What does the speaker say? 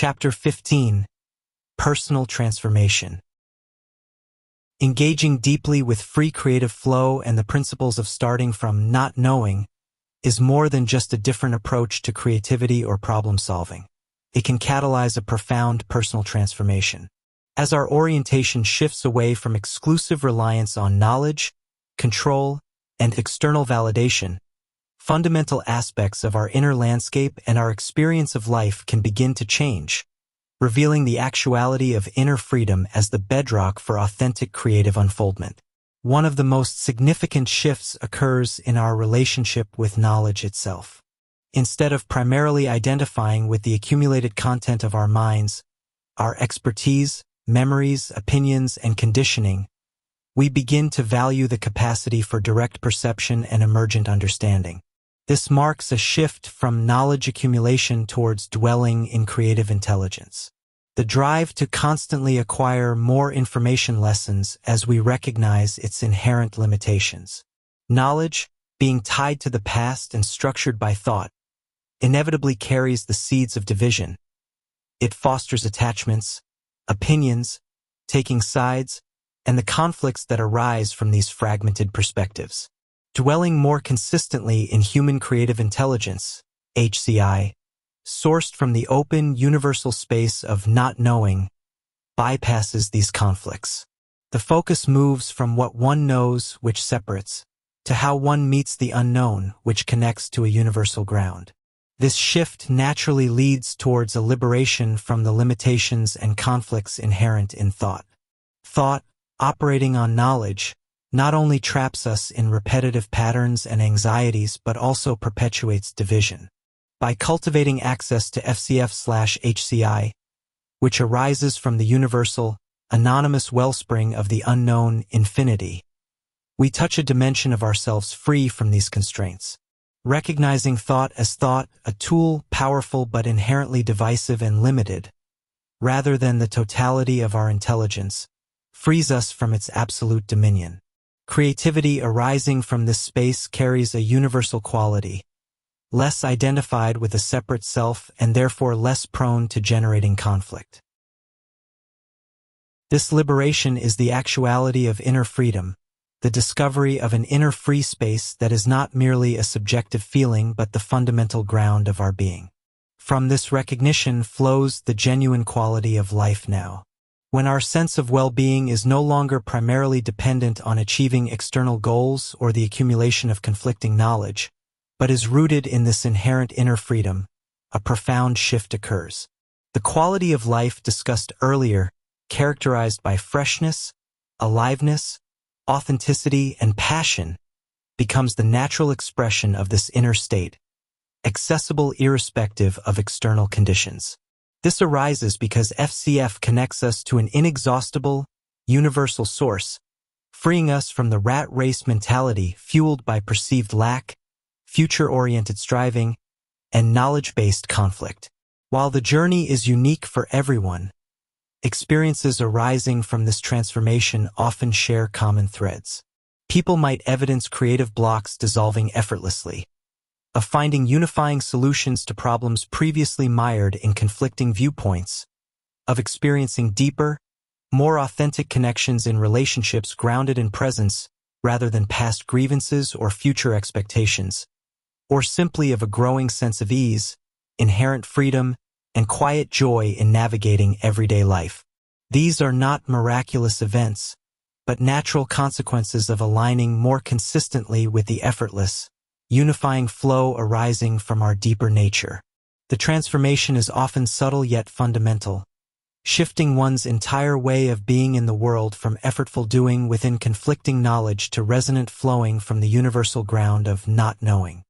Chapter 15. Personal Transformation. Engaging deeply with free creative flow and the principles of starting from not knowing is more than just a different approach to creativity or problem solving. It can catalyze a profound personal transformation. As our orientation shifts away from exclusive reliance on knowledge, control, and external validation, fundamental aspects of our inner landscape and our experience of life can begin to change, revealing the actuality of inner freedom as the bedrock for authentic creative unfoldment. One of the most significant shifts occurs in our relationship with knowledge itself. Instead of primarily identifying with the accumulated content of our minds, our expertise, memories, opinions, and conditioning, we begin to value the capacity for direct perception and emergent understanding. This marks a shift from knowledge accumulation towards dwelling in creative intelligence. The drive to constantly acquire more information lessens as we recognize its inherent limitations. Knowledge, being tied to the past and structured by thought, inevitably carries the seeds of division. It fosters attachments, opinions, taking sides, and the conflicts that arise from these fragmented perspectives. Dwelling more consistently in human creative intelligence, HCI, sourced from the open, universal space of not knowing, bypasses these conflicts. The focus moves from what one knows, which separates, to how one meets the unknown, which connects to a universal ground. This shift naturally leads towards a liberation from the limitations and conflicts inherent in thought. Thought, operating on knowledge, not only traps us in repetitive patterns and anxieties but also perpetuates division. By cultivating access to FCF/HCI, which arises from the universal, anonymous wellspring of the unknown infinity, we touch a dimension of ourselves free from these constraints. Recognizing thought as thought, a tool powerful but inherently divisive and limited, rather than the totality of our intelligence, frees us from its absolute dominion. Creativity arising from this space carries a universal quality, less identified with a separate self and therefore less prone to generating conflict. This liberation is the actuality of inner freedom, the discovery of an inner free space that is not merely a subjective feeling but the fundamental ground of our being. From this recognition flows the genuine quality of life now. When our sense of well-being is no longer primarily dependent on achieving external goals or the accumulation of conflicting knowledge, but is rooted in this inherent inner freedom, a profound shift occurs. The quality of life discussed earlier, characterized by freshness, aliveness, authenticity, and passion, becomes the natural expression of this inner state, accessible irrespective of external conditions. This arises because FCF connects us to an inexhaustible, universal source, freeing us from the rat race mentality fueled by perceived lack, future-oriented striving, and knowledge-based conflict. While the journey is unique for everyone, experiences arising from this transformation often share common threads. People might evidence creative blocks dissolving effortlessly, of finding unifying solutions to problems previously mired in conflicting viewpoints, of experiencing deeper, more authentic connections in relationships grounded in presence rather than past grievances or future expectations, or simply of a growing sense of ease, inherent freedom, and quiet joy in navigating everyday life. These are not miraculous events, but natural consequences of aligning more consistently with the effortless, unifying flow arising from our deeper nature. The transformation is often subtle yet fundamental, shifting one's entire way of being in the world from effortful doing within conflicting knowledge to resonant flowing from the universal ground of not knowing.